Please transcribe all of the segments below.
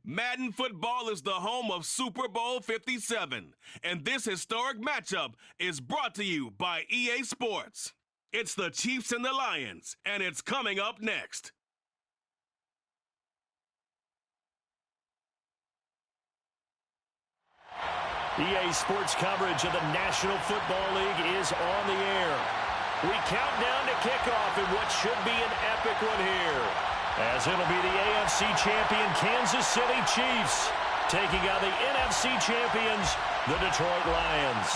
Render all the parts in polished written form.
Madden Football is the home of Super Bowl 57, and this historic matchup is brought to you by EA Sports. It's the Chiefs and the Lions, and it's coming up next. EA Sports coverage of the National Football League is on the air. We count down to kickoff in what should be an epic one here, as it'll be the AFC champion Kansas City Chiefs taking on the NFC champions, the Detroit Lions.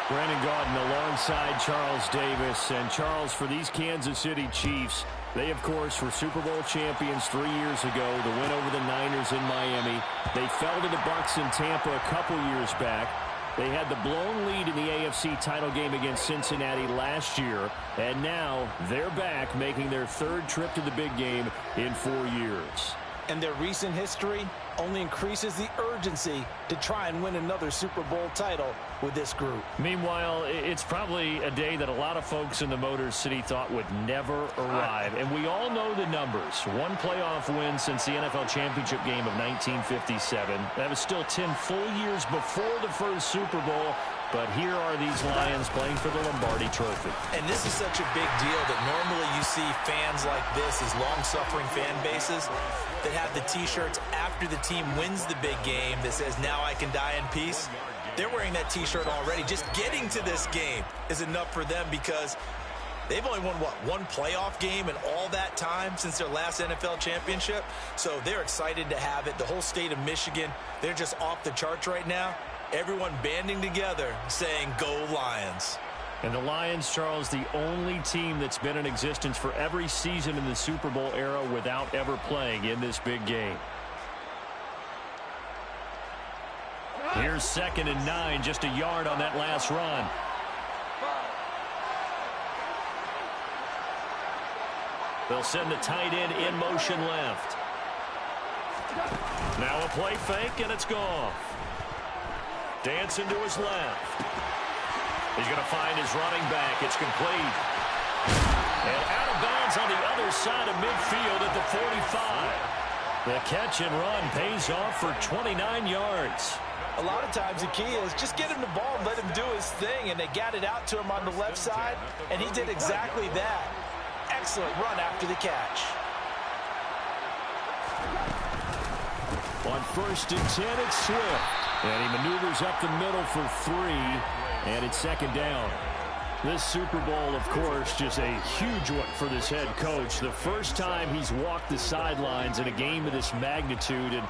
Brandon Gaudin alongside Charles Davis. And Charles, for these Kansas City Chiefs, they, of course, were Super Bowl champions 3 years ago. The win over the Niners in Miami. They fell to the Bucs in Tampa a couple years back. They had the blown lead in the AFC title game against Cincinnati last year. And now they're back, making their third trip to the big game in 4 years. And their recent history only increases the urgency to try and win another Super Bowl title with this group. Meanwhile, it's probably a day that a lot of folks in the Motor City thought would never arrive. And we all know the numbers. One playoff win since the NFL championship game of 1957. That was still 10 full years before the first Super Bowl. But here are these Lions playing for the Lombardi Trophy. And this is such a big deal that normally you see fans like this, these long-suffering fan bases, that have the T-shirts after the team wins the big game that says, "Now I can die in peace." They're wearing that T-shirt already. Just getting to this game is enough for them because they've only won, one playoff game in all that time since their last NFL championship. So they're excited to have it. The whole state of Michigan, they're just off the charts right now. Everyone banding together saying, "Go Lions." And the Lions, Charles, the only team that's been in existence for every season in the Super Bowl era without ever playing in this big game. Here's 2nd and 9, just a yard on that last run. They'll send the tight end in motion left. Now a play fake, and it's gone. Dancing to his left. He's going to find his running back. It's complete. And out of bounds on the other side of midfield at the 45. The catch and run pays off for 29 yards. A lot of times the key is just get him the ball and let him do his thing, and they got it out to him on the left side, and he did exactly that. Excellent run after the catch. On 1st and 10, it's Swift. And he maneuvers up the middle for 3, and it's 2nd down. This Super Bowl, of course, just a huge one for this head coach. The first time he's walked the sidelines in a game of this magnitude. And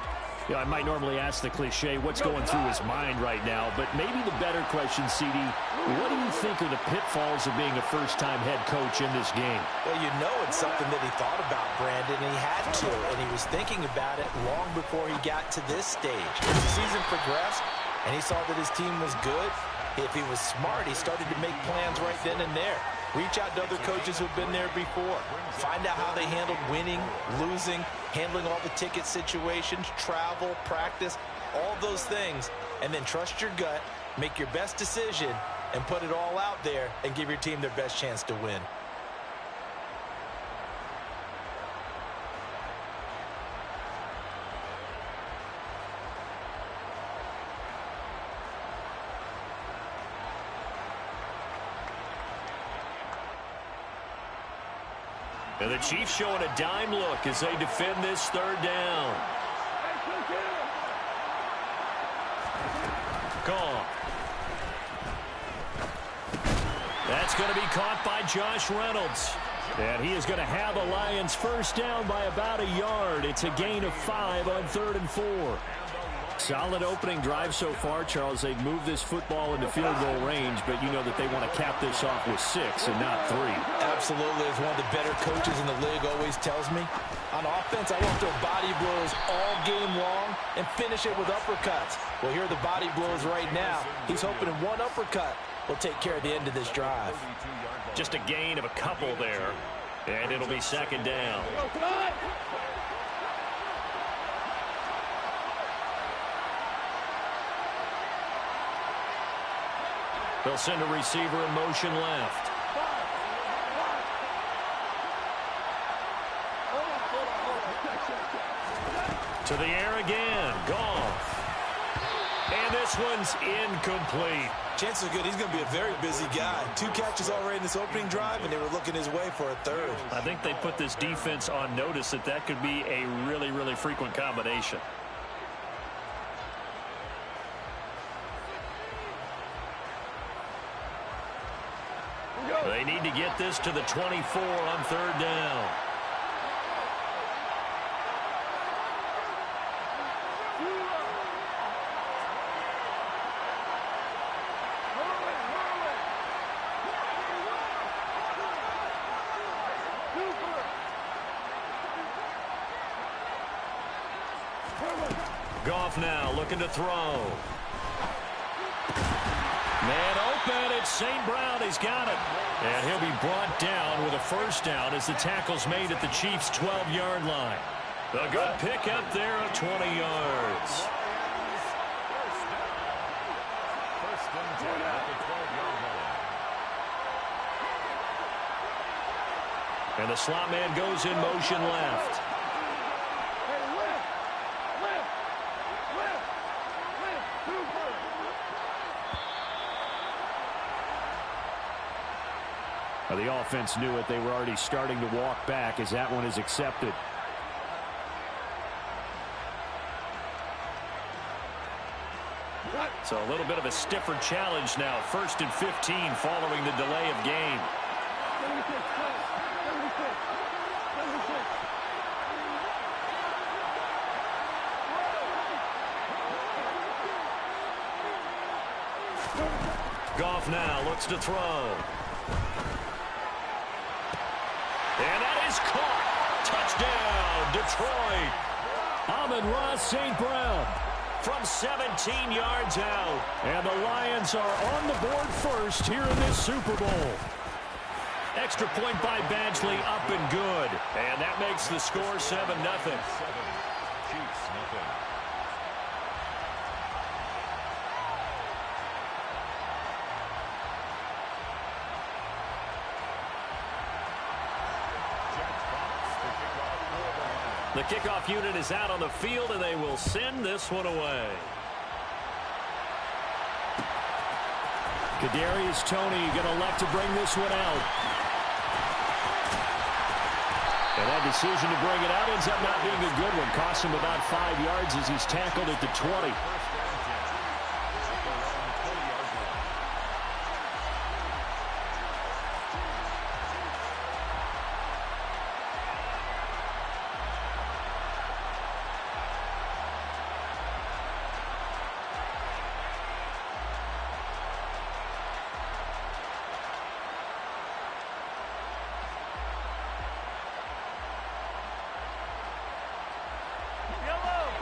you know, I might normally ask the cliche, what's going through his mind right now? But maybe the better question, CD, what do you think are the pitfalls of being a first-time head coach in this game? Well, you know it's something that he thought about, Brandon, and he had to, and he was thinking about it long before he got to this stage. As the season progressed, and he saw that his team was good, if he was smart, he started to make plans right then and there. Reach out to other coaches who've been there before. Find out how they handled winning, losing, handling all the ticket situations, travel, practice, all those things. And then trust your gut, make your best decision, and put it all out there and give your team their best chance to win. And the Chiefs showing a dime look as they defend this 3rd down. Gone. That's going to be caught by Josh Reynolds. And he is going to have the Lions 1st down by about a yard. It's a gain of 5 on 3rd and 4. Solid opening drive so far, Charles. They've moved this football into field goal range, but you know that they want to cap this off with 6 and not 3. Absolutely. As one of the better coaches in the league always tells me, on offense, I want to throw body blows all game long and finish it with uppercuts. Well, here are the body blows right now. He's hoping in one uppercut will take care of the end of this drive. Just a gain of a couple there, and it'll be 2nd down. They'll send a receiver in motion left. To the air again. Goff. And this one's incomplete. Chances are good he's going to be a very busy guy. 2 catches already in this opening drive, and they were looking his way for a third. I think they put this defense on notice that that could be a really, really frequent combination. They need to get this to the 24 on 3rd down. Goff now looking to throw. Man open, it's St. Brown. He's got it. And he'll be brought down with a first down as the tackle's made at the Chiefs' 12-yard line. A good pickup there of 20 yards. And the slot man goes in motion left. The offense knew it. They were already starting to walk back as that one is accepted. So a little bit of a stiffer challenge now. 1st and 15 following the delay of game. Goff now looks to throw. And that is caught. Touchdown, Detroit. Amon-Ra St. Brown from 17 yards out. And the Lions are on the board first here in this Super Bowl. Extra point by Badgley, up and good. And that makes the score 7-0. Chiefs, nothing. The kickoff unit is out on the field, and they will send this one away. Kadarius Toney going to elect to bring this one out. And that decision to bring it out ends up not being a good one. Costs him about 5 yards as he's tackled at the 20.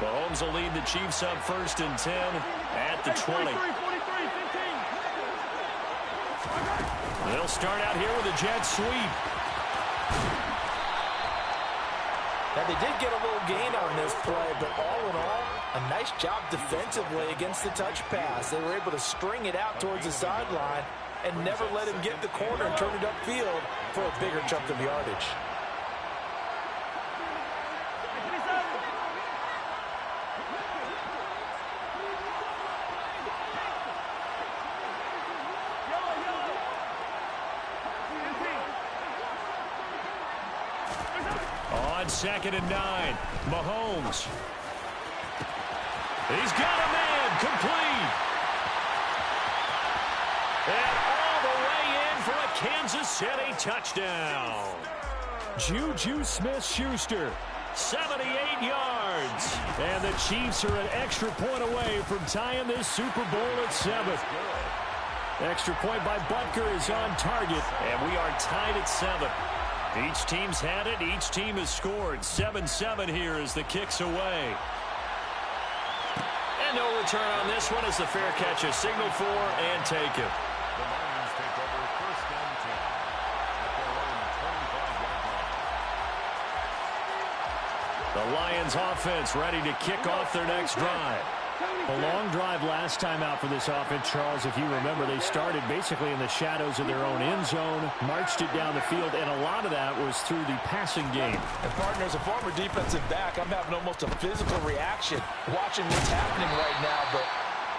Mahomes will lead the Chiefs up 1st and 10 at the 20. They'll start out here with a jet sweep. Now, they did get a little gain on this play, but all in all, a nice job defensively against the touch pass. They were able to string it out towards the sideline and never let him get the corner and turn it upfield for a bigger chunk of yardage. On 2nd and 9, Mahomes. He's got a man, complete. And all the way in for a Kansas City touchdown. Juju Smith-Schuster, 78 yards. And the Chiefs are an extra point away from tying this Super Bowl at 7. Extra point by Butker is on target, and we are tied at 7. Each team's had it. Each team has scored. 7-7 here as the kick's away. And no return on this one as the fair catch is signaled for and taken. The Lions take over 1st and 10 at their own 25-yard line. The Lions offense ready to kick off their next drive. A long drive last time out for this offense, Charles. If you remember, they started basically in the shadows of their own end zone, marched it down the field, and a lot of that was through the passing game. And partner, as a former defensive back, I'm having almost a physical reaction watching what's happening right now. But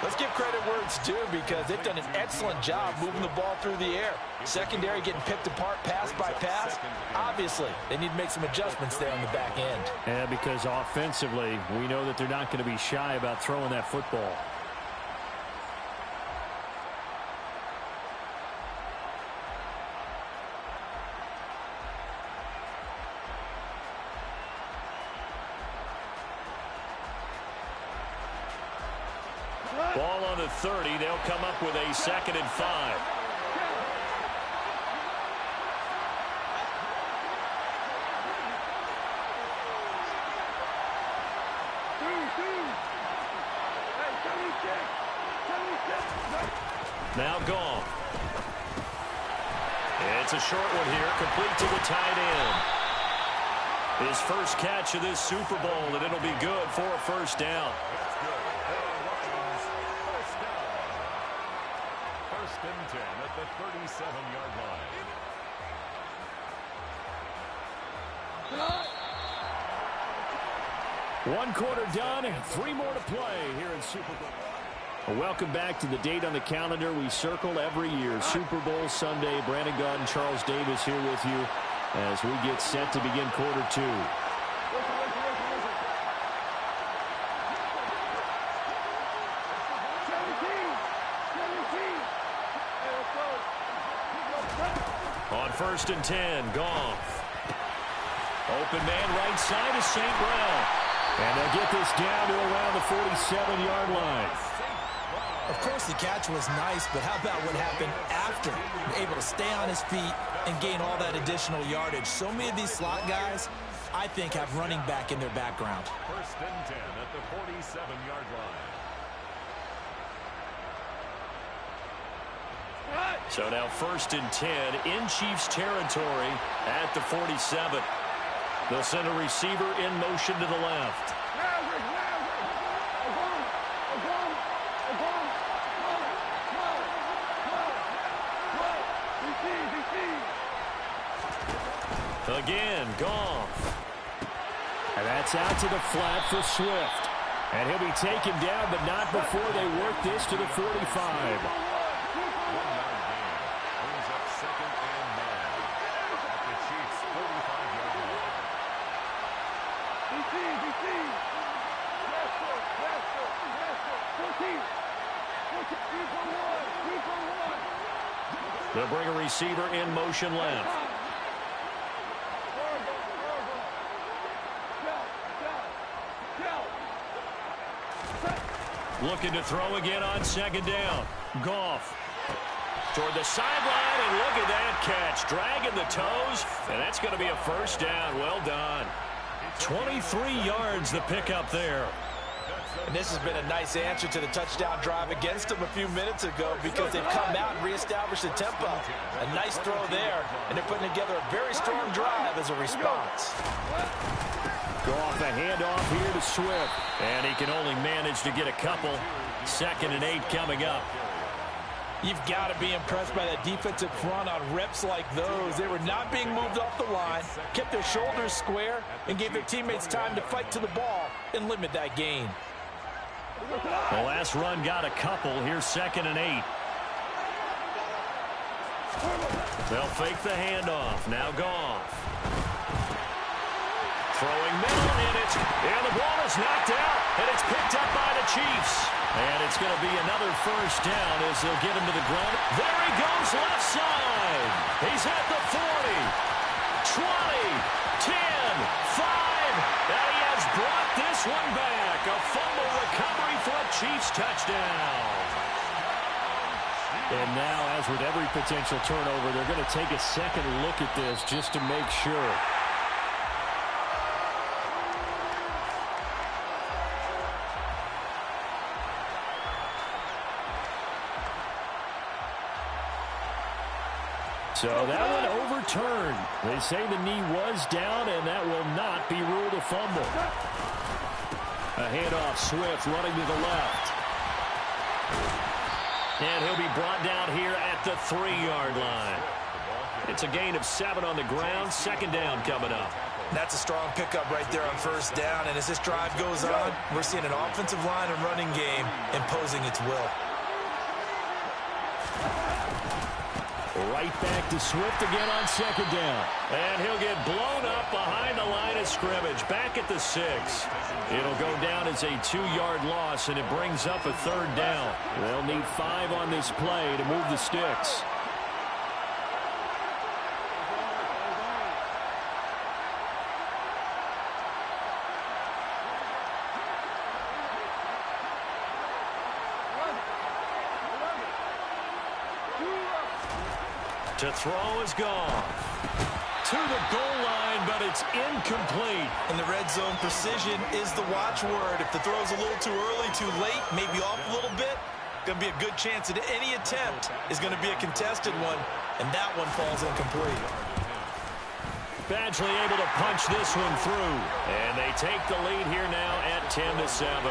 let's give credit where it's due because they've done an excellent job moving the ball through the air. Secondary getting picked apart pass by pass. Obviously, they need to make some adjustments there on the back end. Yeah, because offensively, we know that they're not going to be shy about throwing that football. Ball on the 30. They'll come up with a 2nd and 5. Now Goff. It's a short one here, complete to the tight end. His first catch of this Super Bowl, and it'll be good for a first down. First and 10 at the 37-yard line. One quarter done, 3 more to play here in Super Bowl. Welcome back to the date on the calendar we circle every year. Super Bowl Sunday. Brandon Gaudin and Charles Davis here with you as we get set to begin quarter 2. On 1st and 10, Goff. Open man right side is St. Brown. And they'll get this down to around the 47-yard line. Of course, the catch was nice, but how about what happened after? Able to stay on his feet and gain all that additional yardage. So many of these slot guys, I think, have running back in their background. 1st and 10 at the 47-yard line. So now 1st and 10 in Chiefs territory at the 47. They'll send a receiver in motion to the left. Again, Goff. And that's out to the flat for Swift. And he'll be taken down, but not before they work this to the 45. They'll bring a receiver in motion left. Looking to throw again on 2nd down. Goff toward the sideline, and look at that catch. Dragging the toes, and that's going to be a first down. Well done. 23 yards the pickup there. And this has been a nice answer to the touchdown drive against them a few minutes ago because they've come out and reestablished the tempo. A nice throw there, and they're putting together a very strong drive as a response. Goff a handoff here to Swift, and he can only manage to get a couple. 2nd and 8 coming up. You've got to be impressed by that defensive front on reps like those. They were not being moved off the line, kept their shoulders square, and gave their teammates time to fight to the ball and limit that gain. The last run got a couple. Here's 2nd and 8. They'll fake the handoff. Now Goff. Throwing middle, and the ball is knocked out, and it's picked up by the Chiefs. And it's going to be another first down as they'll get him to the ground. There he goes, left side. He's at the 40, 20, 10, 5, and he has brought this one back. A fumble recovery for a Chiefs touchdown. And now, as with every potential turnover, they're going to take a second look at this just to make sure. So that one overturned. They say the knee was down, and that will not be ruled a fumble. A handoff, Swift running to the left. And he'll be brought down here at the 3-yard line. It's a gain of 7 on the ground. Second down coming up. That's a strong pickup right there on first down. And as this drive goes on, we're seeing an offensive line and running game imposing its will. Right back to Swift again on second down. And he'll get blown up behind the line of scrimmage. Back at the 6. It'll go down as a 2-yard loss, and it brings up a third down. They'll need 5 on this play to move the sticks. To throw is gone. To the goal line, but it's incomplete. And the red zone precision is the watchword. If the throw's a little too early, too late, maybe off a little bit, going to be a good chance that any attempt is going to be a contested one, and that one falls incomplete. Badgley able to punch this one through, and they take the lead here now at 10-7.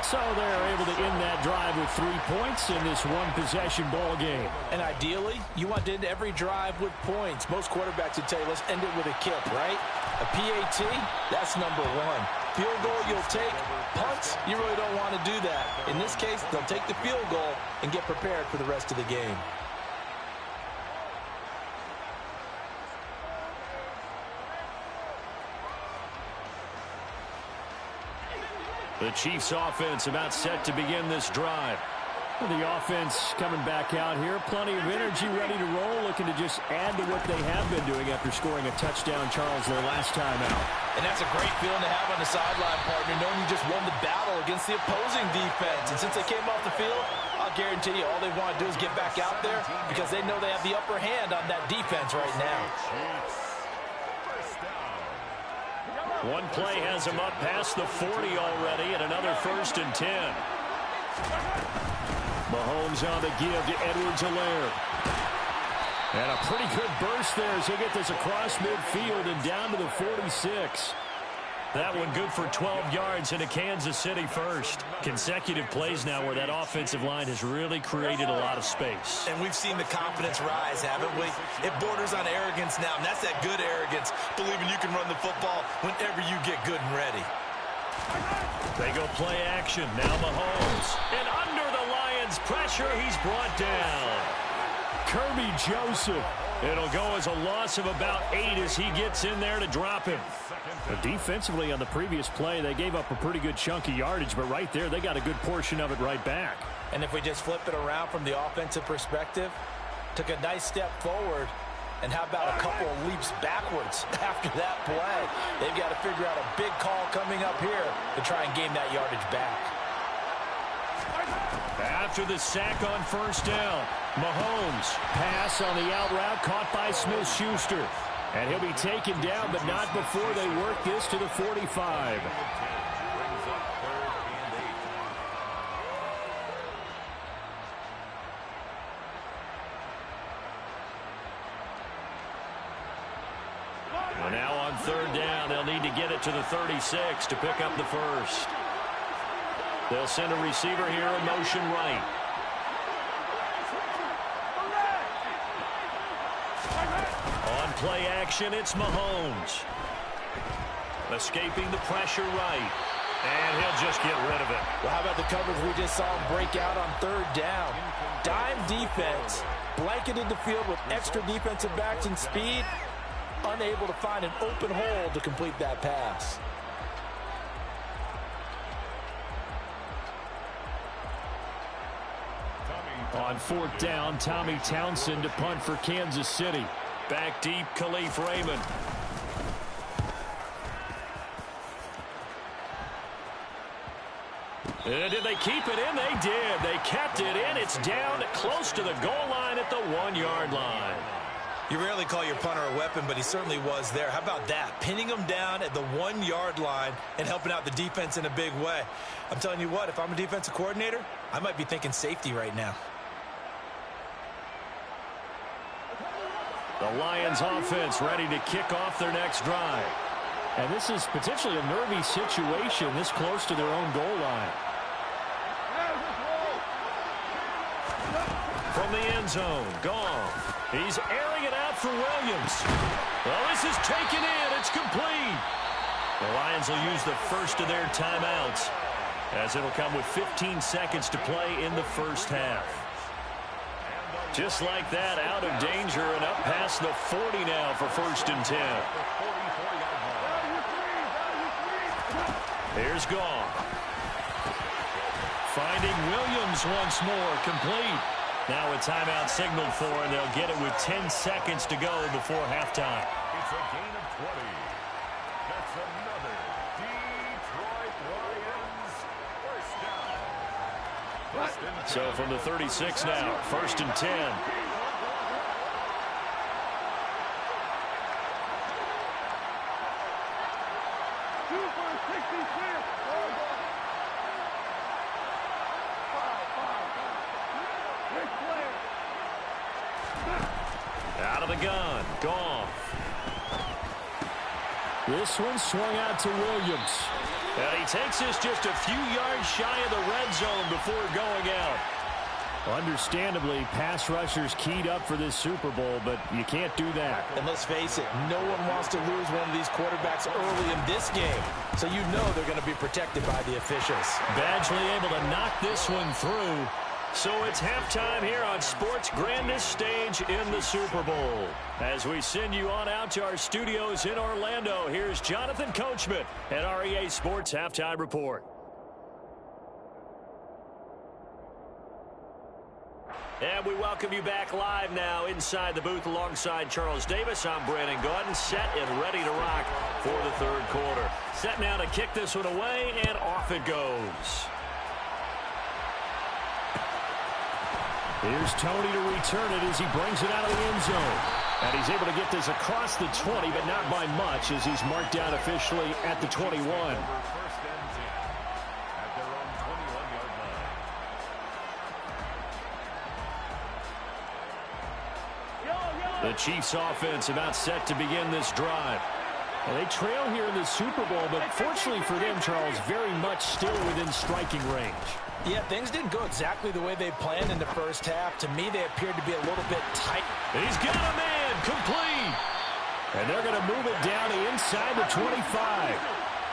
So they're able to end that drive with 3 points in this one-possession ball game. And ideally, you want to end every drive with points. Most quarterbacks would tell you, let's end it with a kick, right? A PAT, that's number 1. Field goal you'll take. Punts, you really don't want to do that. In this case, they'll take the field goal and get prepared for the rest of the game. The Chiefs offense about set to begin this drive. The offense coming back out here. Plenty of energy, ready to roll, looking to just add to what they have been doing after scoring a touchdown, Charles, their last time out. And that's a great feeling to have on the sideline, partner, knowing you just won the battle against the opposing defense. And since they came off the field, I'll guarantee you all they want to do is get back out there because they know they have the upper hand on that defense right now. One play has him up past the 40 already, and another 1st and 10. Mahomes on the give to Edwards-Helaire. And a pretty good burst there as he'll get this across midfield and down to the 46. That one good for 12 yards into Kansas City first. Consecutive plays now where that offensive line has really created a lot of space. And we've seen the confidence rise, haven't we? It borders on arrogance now, and that's that good arrogance, believing you can run the football whenever you get good and ready. They go play action. Now Mahomes. And under the Lions' pressure, he's brought down. Kirby Joseph. It'll go as a loss of about 8 as he gets in there to drop him. Defensively on the previous play, they gave up a pretty good chunk of yardage, but right there, they got a good portion of it right back. And if we just flip it around from the offensive perspective, took a nice step forward, and how about a couple of leaps backwards after that play? They've got to figure out a big call coming up here to try and gain that yardage back. After the sack on first down, Mahomes, pass on the out route, caught by Smith-Schuster. And he'll be taken down, but not before they work this to the 45. Well, now on third down, they'll need to get it to the 36 to pick up the first. They'll send a receiver here in motion right. On play action, it's Mahomes. Escaping the pressure right. And he'll just get rid of it. Well, how about the coverage we just saw him break out on third down? Dime defense, blanketed the field with extra defensive backs and speed, unable to find an open hole to complete that pass. On fourth down, Tommy Townsend to punt for Kansas City. Back deep, Khalif Raymond. Did they keep it in? They did. They kept it in. It's down close to the goal line at the 1-yard line. You rarely call your punter a weapon, but he certainly was there. How about that? Pinning him down at the 1-yard line and helping out the defense in a big way. I'm telling you what, if I'm a defensive coordinator, I might be thinking safety right now. The Lions offense ready to kick off their next drive. And this is potentially a nervy situation this close to their own goal line. From the end zone, Goff. He's airing it out for Williams. Well, this is taken in. It's complete. The Lions will use the first of their timeouts, as it'll come with 15 seconds to play in the first half. Just like that, out of danger and up past the 40 now for 1st and 10. Here's Goff. Finding Williams once more, complete. Now a timeout signaled for, and they'll get it with 10 seconds to go before halftime. It's a gain of 20. That's another Detroit Lions first down. So from the 36 now, 1st and 10. Out of the gun, Goff. This one swung out to Williams. And he takes this just a few yards shy of the red zone before going out. Understandably, pass rushers keyed up for this Super Bowl, but you can't do that. And let's face it, no one wants to lose one of these quarterbacks early in this game. So you know they're going to be protected by the officials. Badgley able to knock this one through. So it's halftime here on sports' grandest stage in the Super Bowl. As we send you on out to our studios in Orlando, here's Jonathan Coachman at our EA Sports Halftime Report. And we welcome you back live now inside the booth alongside Charles Davis. I'm Brandon Gaudin, set and ready to rock for the third quarter. Set now to kick this one away, and off it goes. Here's Tony to return it as he brings it out of the end zone. And he's able to get this across the 20, but not by much, as he's marked down officially at the 21. The Chiefs offense about set to begin this drive. And they trail here in the Super Bowl, but fortunately for them, Charles, very much still within striking range. Yeah, things didn't go exactly the way they planned in the first half. To me, they appeared to be a little bit tight. He's got a man, complete. And they're going to move it down to inside the 25.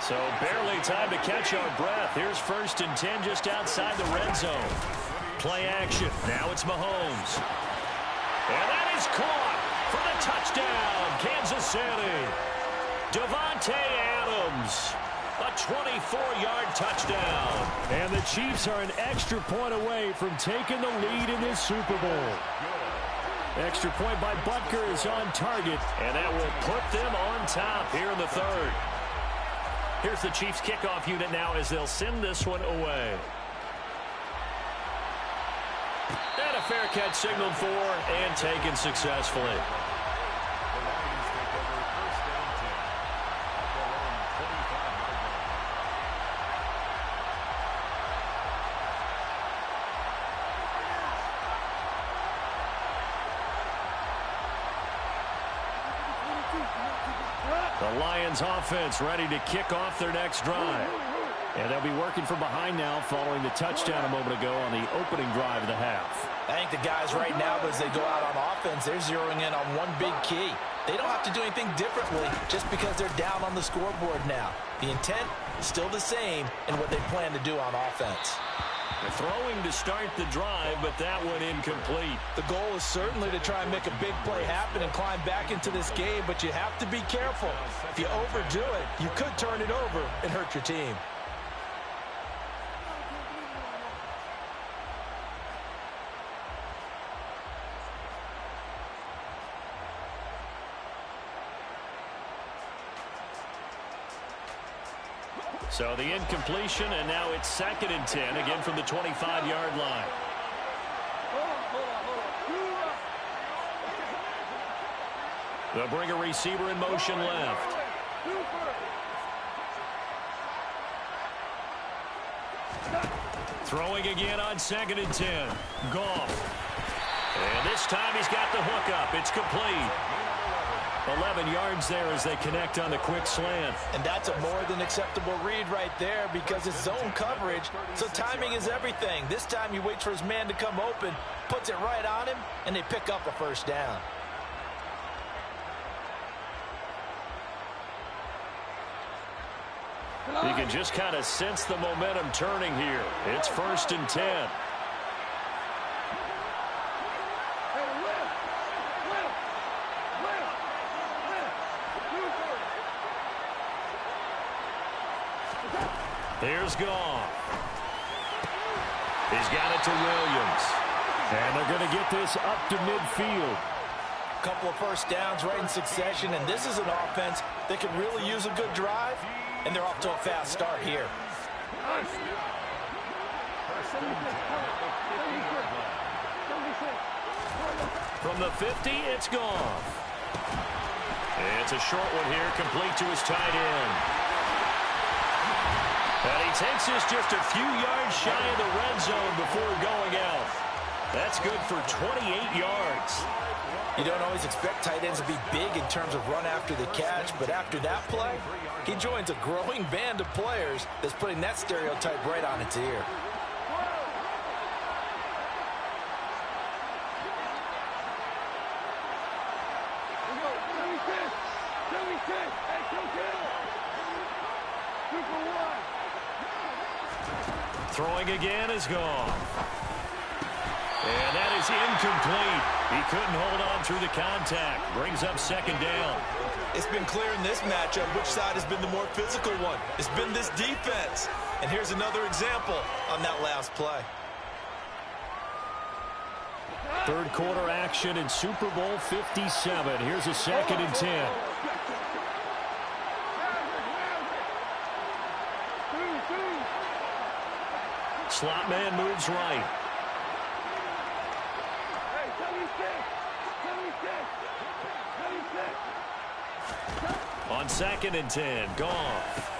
So barely time to catch our breath. Here's 1st and 10 just outside the red zone. Play action. Now it's Mahomes. And that is caught for the touchdown, Kansas City. Davante Adams. A 24-yard touchdown. And the Chiefs are an extra point away from taking the lead in this Super Bowl. Extra point by Butker is on target, and that will put them on top here in the third. Here's the Chiefs kickoff unit now as they'll send this one away. And a fair catch signaled for and taken successfully. The Lions offense ready to kick off their next drive. And they'll be working from behind now following the touchdown a moment ago on the opening drive of the half. I think the guys right now, as they go out on offense, they're zeroing in on one big key. They don't have to do anything differently just because they're down on the scoreboard now. The intent is still the same in what they plan to do on offense. They're throwing to start the drive, but that one incomplete. The goal is certainly to try and make a big play happen and climb back into this game, but you have to be careful. If you overdo it, you could turn it over and hurt your team. So the incompletion, and now it's 2nd and 10, again from the 25-yard line. They'll bring a receiver in motion left. Throwing again on 2nd and 10. Goff. And this time he's got the hook up. It's complete. 11 yards there as they connect on the quick slant. And that's a more than acceptable read right there because it's zone coverage, so timing is everything. This time he waits for his man to come open, puts it right on him, and they pick up a first down. You can just kind of sense the momentum turning here. It's 1st and 10. Here's Goff. He's got it to Williams. And they're going to get this up to midfield. A couple of first downs right in succession, and this is an offense that can really use a good drive, and they're off to a fast start here. From the 50, it's Goff. It's a short one here, complete to his tight end. And he takes this just a few yards shy of the red zone before going out. That's good for 28 yards. You don't always expect tight ends to be big in terms of run after the catch, but after that play, he joins a growing band of players that's putting that stereotype right on its ear. Throwing again is gone. And that is incomplete. He couldn't hold on through the contact. Brings up 2nd down. It's been clear in this matchup which side has been the more physical one. It's been this defense. And here's another example on that last play. 3rd quarter action in Super Bowl 57. Here's a 2nd and 10. Slot man moves right. On 2nd and 10, Goff.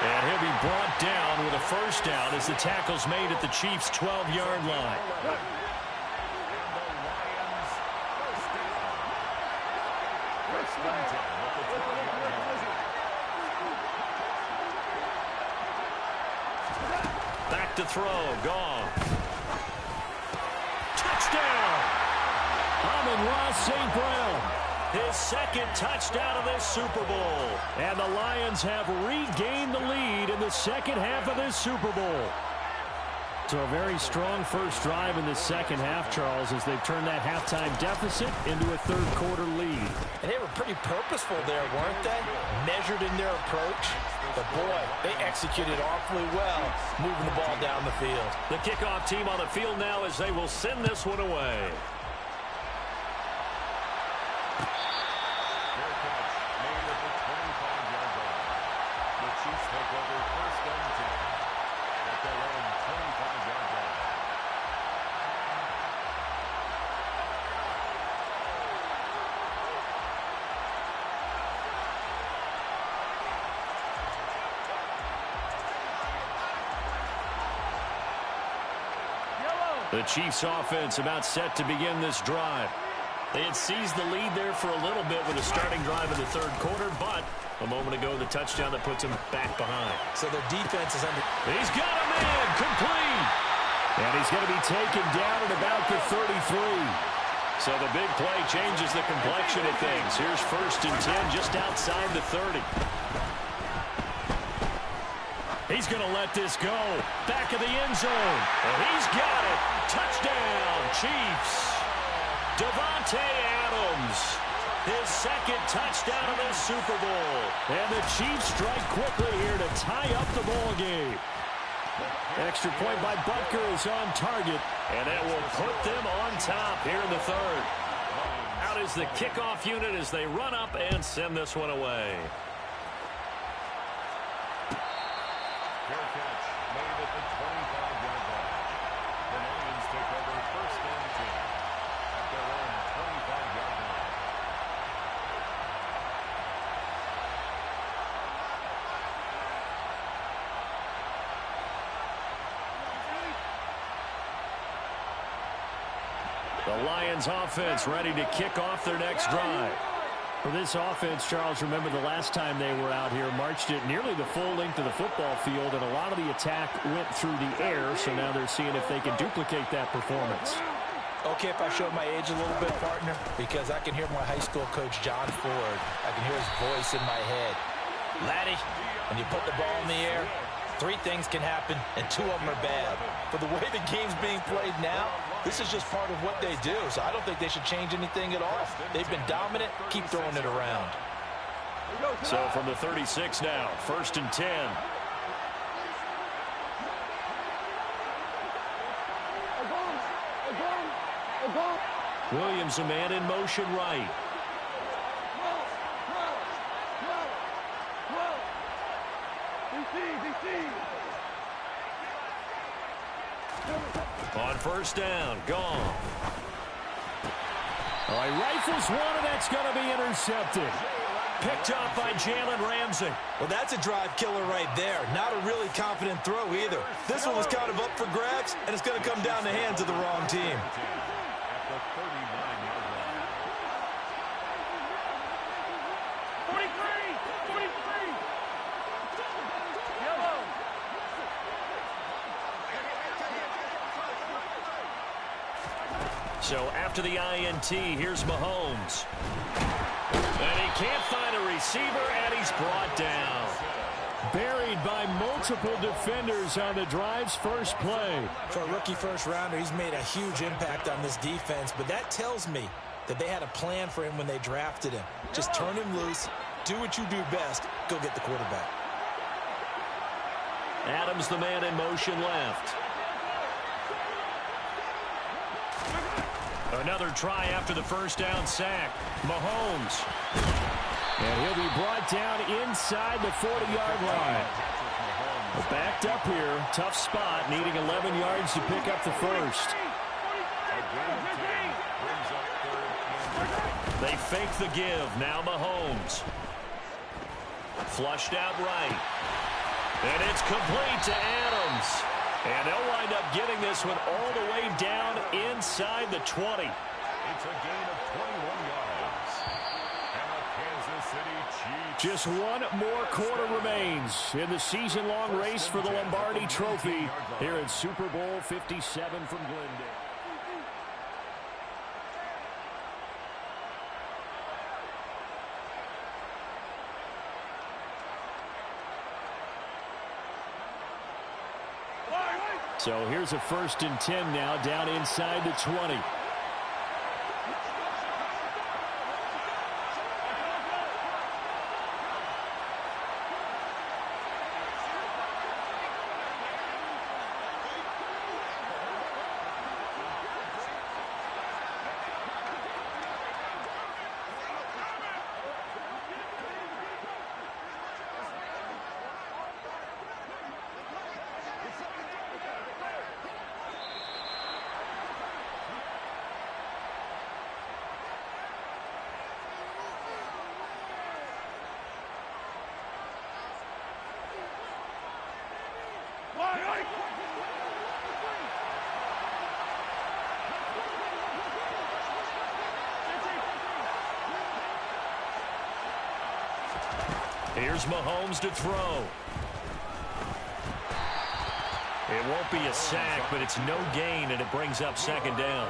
And he'll be brought down with a first down as the tackle's made at the Chiefs' 12-yard line. Back to throw, Goff. Touchdown! Amon-Ra St. Brown. His 2nd touchdown of this Super Bowl. And the Lions have regained the lead in the 2nd half of this Super Bowl. So a very strong first drive in the 2nd half, Charles, as they've turned that halftime deficit into a 3rd quarter lead. And they were pretty purposeful there, weren't they? Measured in their approach. But boy, they executed awfully well, moving the ball down the field. The kickoff team on the field now as they will send this one away. The Chiefs offense about set to begin this drive. They had seized the lead there for a little bit with a starting drive in the 3rd quarter, but a moment ago the touchdown that puts them back behind. So their defense is under. He's got a man complete. And he's going to be taken down at about the 33. So the big play changes the complexion of things. Here's 1st and 10 just outside the 30. He's going to let this go. Back of the end zone. And he's got it. Touchdown, Chiefs. Davante Adams. His 2nd touchdown of this Super Bowl. And the Chiefs strike quickly here to tie up the ball game. Extra point by Butker is on target. And that will put them on top here in the 3rd. Out is the kickoff unit as they run up and send this one away. Fair catch made at the 25-yard line. The Lions take over 1st and 10 at their own 25-yard line. The Lions offense ready to kick off their next drive. For this offense, Charles, remember the last time they were out here, marched it nearly the full length of the football field, and a lot of the attack went through the air, so now they're seeing if they can duplicate that performance. Okay, if I show my age a little bit, partner, because I can hear my high school coach, John Ford. I can hear his voice in my head. Laddie, when you put the ball in the air, 3 things can happen, and 2 of them are bad. For the way the game's being played now, this is just part of what they do, so I don't think they should change anything at all. They've been dominant. Keep throwing it around. So from the 36 now, 1st and 10. Williams, a man in motion right. On 1st down, gone. All right, rifles one, and that's going to be intercepted. Picked up by Jalen Ramsey. Well, that's a drive killer right there. Not a really confident throw either. This one was kind of up for grabs, and it's going to come down the hands of the wrong team. So after the INT, here's Mahomes. And he can't find a receiver, and he's brought down. Buried by multiple defenders on the drive's first play. For a rookie first-rounder, he's made a huge impact on this defense, but that tells me that they had a plan for him when they drafted him. Just turn him loose, do what you do best, go get the quarterback. Adams, the man in motion left. Another try after the 1st down sack. Mahomes. And he'll be brought down inside the 40-yard line. Backed up here. Tough spot. Needing 11 yards to pick up the 1st. They fake the give. Now Mahomes. Flushed out right. And it's complete to Adams. And they'll wind up getting this one all the way down inside the 20. It's a gain of 21 yards. And the Kansas City Chiefs. Just one more quarter remains in the season-long race for the Lombardi Trophy here at Super Bowl 57 from Glendale. So here's a 1st and 10 now, down inside the 20. Here's Mahomes to throw. It won't be a sack, but it's no gain, and it brings up 2nd down.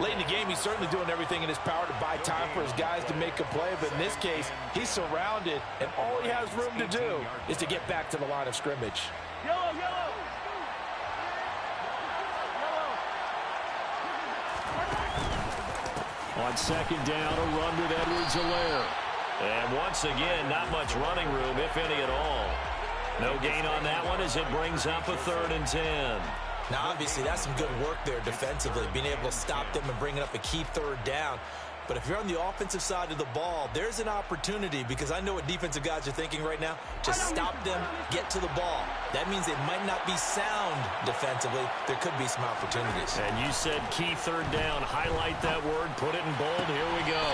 Late in the game, he's certainly doing everything in his power to buy time for his guys to make a play, but in this case, he's surrounded, and all he has room to do is to get back to the line of scrimmage. Yellow, yellow. On 2nd down, a run with Edwards-Helaire. And once again, not much running room, if any at all. No gain on that one as it brings up a 3rd and 10. Now, obviously, that's some good work there defensively, being able to stop them and bringing up a key 3rd down. But if you're on the offensive side of the ball, there's an opportunity, because I know what defensive guys are thinking right now. Just stop them, get to the ball. That means they might not be sound defensively. There could be some opportunities. And you said key 3rd down. Highlight that word, put it in bold. Here we go.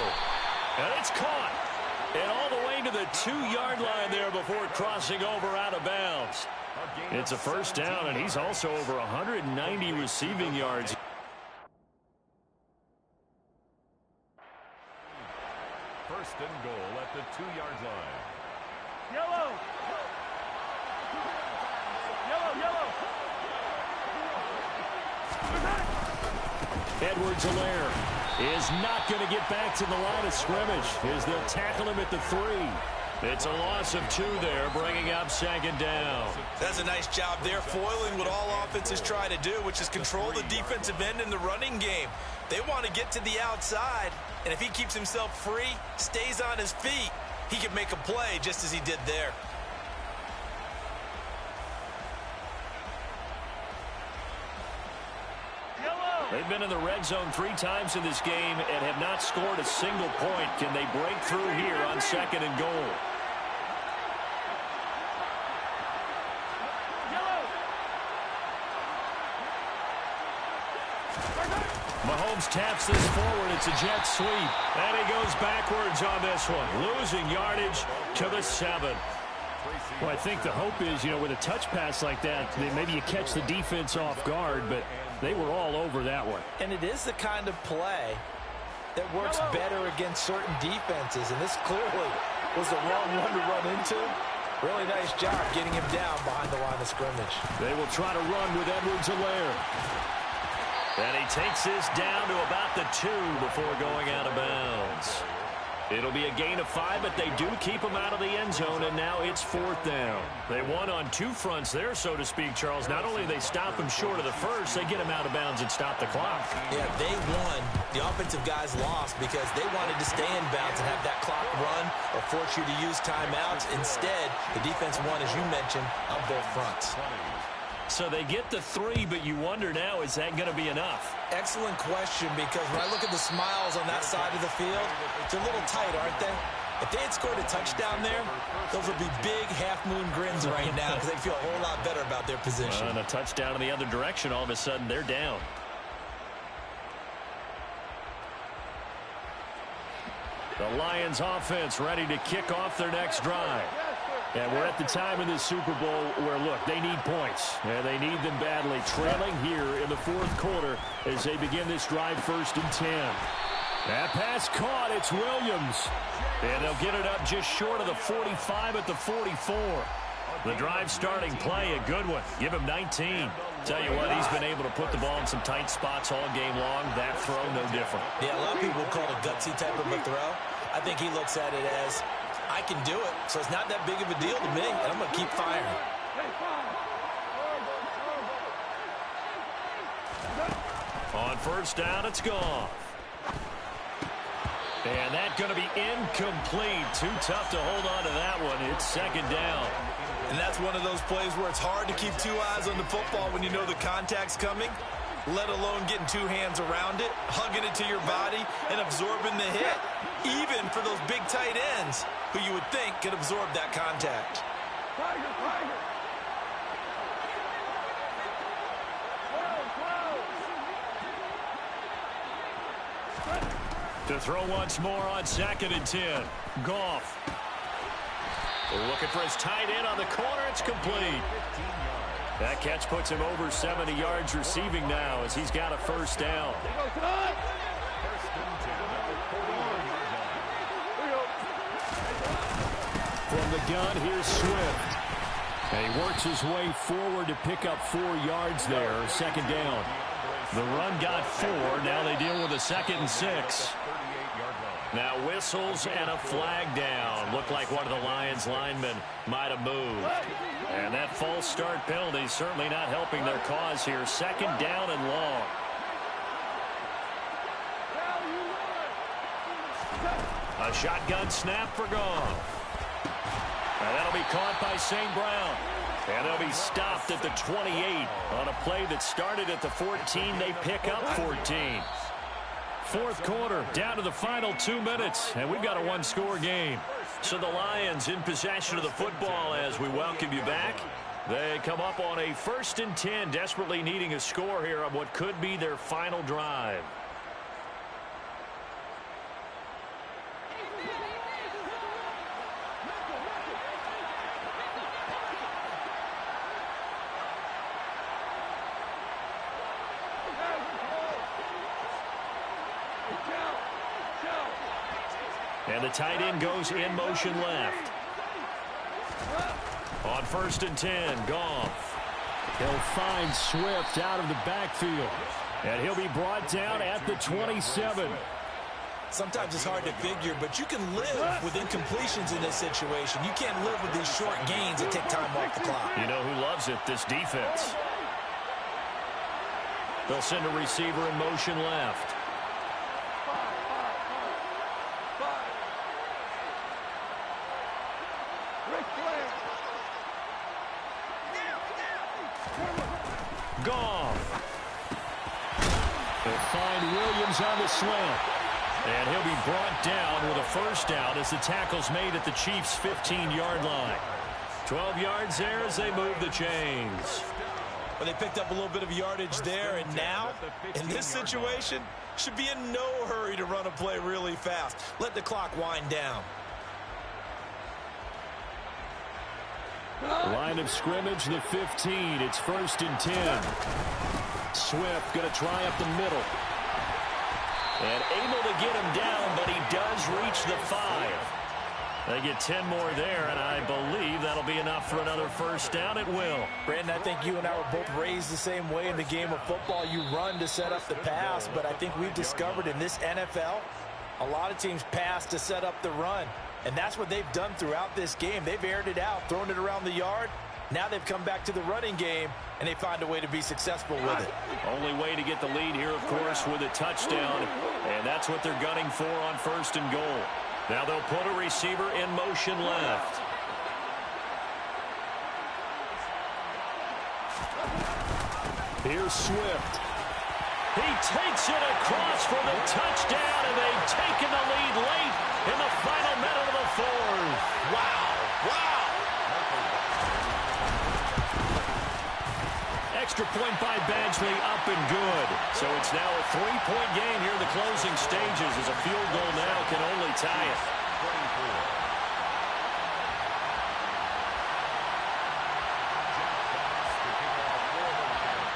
And it's caught. And all the way to the 2-yard line there before crossing over out of bounds. It's a 1st down, and he's also over 190 receiving yards. first and goal at the 2-yard line. Yellow! Yellow, yellow! Edwards-Helaire is not going to get back to the line of scrimmage as they'll tackle him at the 3. It's a loss of 2 there, bringing up second down. That's a nice job there, foiling what all offenses try to do, which is control the defensive end in the running game. They want to get to the outside, and if he keeps himself free, stays on his feet, he can make a play just as he did there. They've been in the red zone 3 times in this game and have not scored a single point. Can they break through here on second and goal? Mahomes taps this forward. It's a jet sweep. And he goes backwards on this one, losing yardage to the 7. Well, I think the hope is, with a touch pass like that, maybe you catch the defense off guard, but they were all over that one. And it is the kind of play that works better against certain defenses, and this clearly was the wrong one to run into. Really nice job getting him down behind the line of scrimmage. They will try to run with Edwards-Helaire. And he takes this down to about the 2 before going out of bounds. It'll be a gain of 5, but they do keep him out of the end zone, and now it's 4th down. They won on 2 fronts there, so to speak, Charles. Not only do they stop him short of the first, they get him out of bounds and stop the clock. Yeah, they won. The offensive guys lost because they wanted to stay in bounds and have that clock run or force you to use timeouts. Instead, the defense won, as you mentioned, on both fronts. So they get the 3, but you wonder now, is that going to be enough? Excellent question, because when I look at the smiles on that side of the field, they're a little tight, aren't they? If they had scored a touchdown there, those would be big half-moon grins right now because they feel a whole lot better about their position. And a touchdown in the other direction, all of a sudden they're down. The Lions offense ready to kick off their next drive. And we're at the time in this Super Bowl where, look, they need points. And they need them badly. Trailing here in the 4th quarter as they begin this drive 1st and 10. That pass caught. It's Williams. And they'll get it up just short of the 45 at the 44. The drive starting play, a good one. Give him 19. Tell you what, he's been able to put the ball in some tight spots all game long. That throw, no different. Yeah, a lot of people call it a gutsy type of a throw. I think he looks at it as, I can do it, so it's not that big of a deal to me, and I'm going to keep firing. On 1st down, it's gone. And that's going to be incomplete. Too tough to hold on to that one. It's 2nd down. And that's one of those plays where it's hard to keep 2 eyes on the football when you know the contact's coming, let alone getting 2 hands around it, hugging it to your body, and absorbing the hit, even for those big tight ends who you would think could absorb that contact. To throw once more on 2nd and 10. Goff. Looking for his tight end on the corner. It's complete. That catch puts him over 70 yards receiving now as he's got a 1st down. From the gun, here's Swift. And he works his way forward to pick up 4 yards there. 2nd down. The run got 4. Now they deal with a 2nd and 6. Now whistles and a flag down. Looked like one of the Lions linemen might have moved. And that false start penalty certainly not helping their cause here. 2nd down and long. A shotgun snap for Goff. And that'll be caught by St. Brown. And they'll be stopped at the 28 on a play that started at the 14. They pick up 14. 4th quarter, down to the final 2 minutes, and we've got a 1-score game. So the Lions in possession of the football as we welcome you back. They come up on a 1st and 10, desperately needing a score here on what could be their final drive. And And the tight end goes in motion left. On 1st and 10, Goff. He'll find Swift out of the backfield. And he'll be brought down at the 27. Sometimes it's hard to figure, but you can live with incompletions in this situation. You can't live with these short gains that take time off the clock. You know who loves it? This defense. They'll send a receiver in motion left. Goff. They'll find Williams on the slant. And he'll be brought down with a first down as the tackle's made at the Chiefs' 15-yard line. 12 yards there as they move the chains. Well, they picked up a little bit of yardage there, and now, in this situation, should be in no hurry to run a play really fast. Let the clock wind down. Line of scrimmage, the 15. It's 1st and 10. Swift going to try up the middle. And able to get him down, but he does reach the 5. They get 10 more there, and I believe that'll be enough for another first down. It will. Brandon, I think you and I were both raised the same way in the game of football. You run to set up the pass, but I think we've discovered in this NFL, a lot of teams pass to set up the run. And that's what they've done throughout this game. They've aired it out, thrown it around the yard. Now they've come back to the running game, and they find a way to be successful with it. Only way to get the lead here, of course, with a touchdown. And that's what they're gunning for on 1st and goal. Now they'll put a receiver in motion left. Here's Swift. He takes it across for the touchdown, and they've taken the lead late in the final minute of the 4th. Wow. Wow. Extra point by Badgley, up and good. So it's now a 3-point game here in the closing stages as a field goal now can only tie it.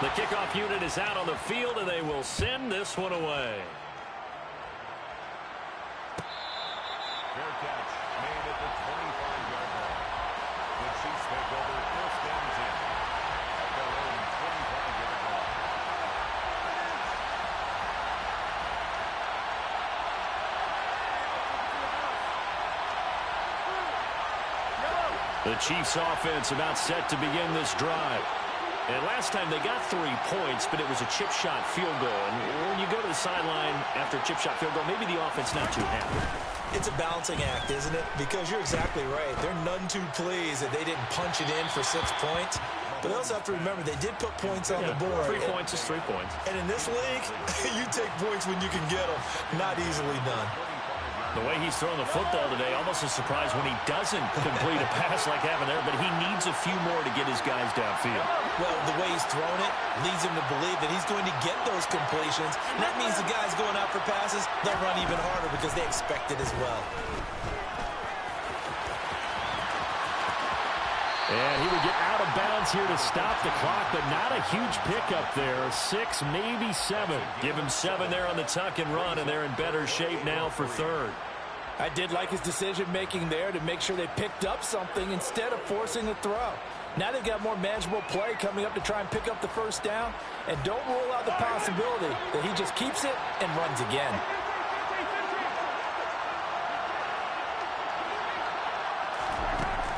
The kickoff unit is out on the field, and they will send this one away. Fair catch made at the 25-yard line. The Chiefs take over 1st and 10 at their own 25-yard line. The Chiefs offense about set to begin this drive. And last time they got 3 points, but it was a chip shot field goal. And when you go to the sideline after a chip shot field goal, maybe the offense not too happy. It's a balancing act, isn't it? Because you're exactly right. They're none too pleased that they didn't punch it in for 6 points. But they also have to remember they did put points on the board. 3 points is 3 points. And in this league, you take points when you can get them. Not easily done. The way he's throwing the football today, almost a surprise when he doesn't complete a pass like having there, but he needs a few more to get his guys downfield. Well, the way he's thrown it leads him to believe that he's going to get those completions. And that means the guys going out for passes, they'll run even harder because they expect it as well. And he would get out of bounds here to stop the clock, but not a huge pickup there. 6, maybe 7. Give him 7 there on the tuck and run, and they're in better shape now for 3rd. I did like his decision-making there to make sure they picked up something instead of forcing a throw. Now they've got more manageable play coming up to try and pick up the first down. And don't rule out the possibility that he just keeps it and runs again.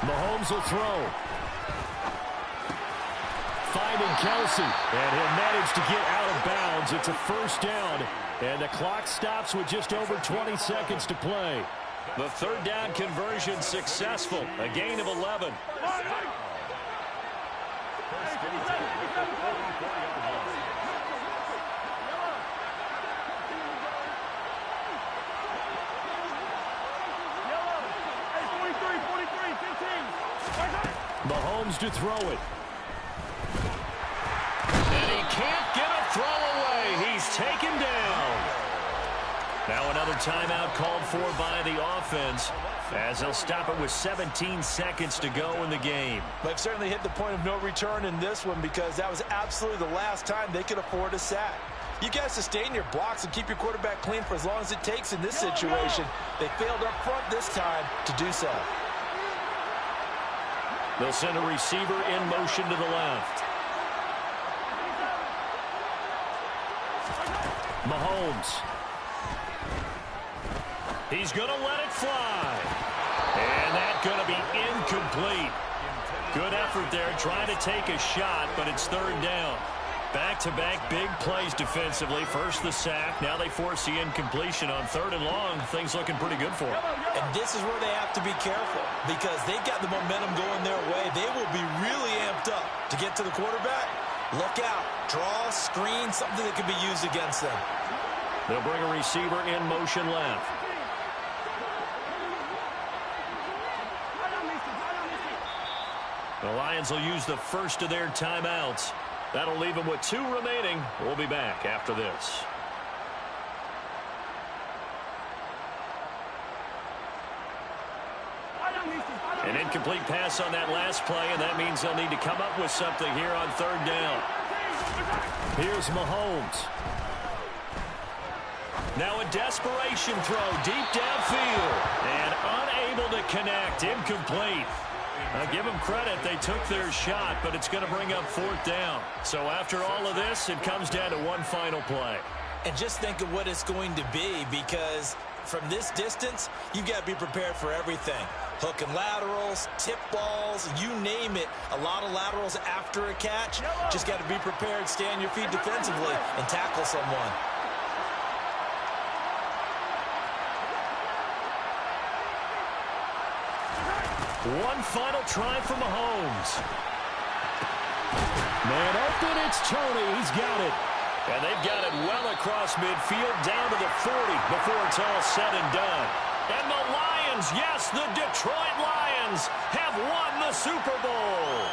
Mahomes will throw. Finding Kelsey. And he'll manage to get out of bounds. It's a first down. And the clock stops with just over 20 seconds to play. The 3rd down conversion successful. A gain of 11. Mahomes to throw it. And he can't get a throw away. He's taken down. Now another timeout called for by the offense as they'll stop it with 17 seconds to go in the game. They've certainly hit the point of no return in this one because that was absolutely the last time they could afford a sack. You got to sustain your blocks and keep your quarterback clean for as long as it takes in this situation. They failed up front this time to do so. They'll send a receiver in motion to the left. Mahomes. He's going to let it fly. And that's going to be incomplete. Good effort there trying to take a shot, but it's third down. Back-to-back big plays defensively. First the sack. Now they force the incompletion on third and long. Things looking pretty good for them. And this is where they have to be careful because they've got the momentum going their way. They will be really amped up to get to the quarterback. Look out. Draw, screen, something that can be used against them. They'll bring a receiver in motion left. The Lions will use the first of their timeouts. That'll leave them with 2 remaining. We'll be back after this. An incomplete pass on that last play, and that means they'll need to come up with something here on third down. Here's Mahomes. Now a desperation throw deep downfield, and unable to connect. Incomplete. I'll give them credit. They took their shot, but it's going to bring up fourth down. So after all of this, it comes down to one final play. And just think of what it's going to be because from this distance, you've got to be prepared for everything. Hook and laterals, tip balls, you name it. A lot of laterals after a catch. Just got to be prepared, stay on your feet defensively, and tackle someone. One final try for Mahomes. Man open, it's Tony. He's got it. And they've got it well across midfield down to the 40 before it's all said and done. And the Lions, yes, the Detroit Lions have won the Super Bowl.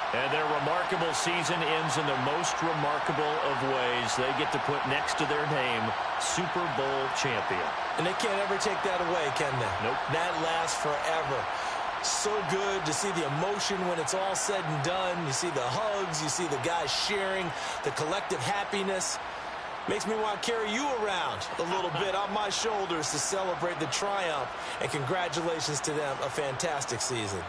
And their remarkable season ends in the most remarkable of ways. They get to put next to their name, Super Bowl champion. And they can't ever take that away, can they? Nope. That lasts forever. So good to see the emotion when it's all said and done. You see the hugs, you see the guys sharing, the collective happiness. Makes me want to carry you around a little bit on my shoulders to celebrate the triumph. And congratulations to them, a fantastic season.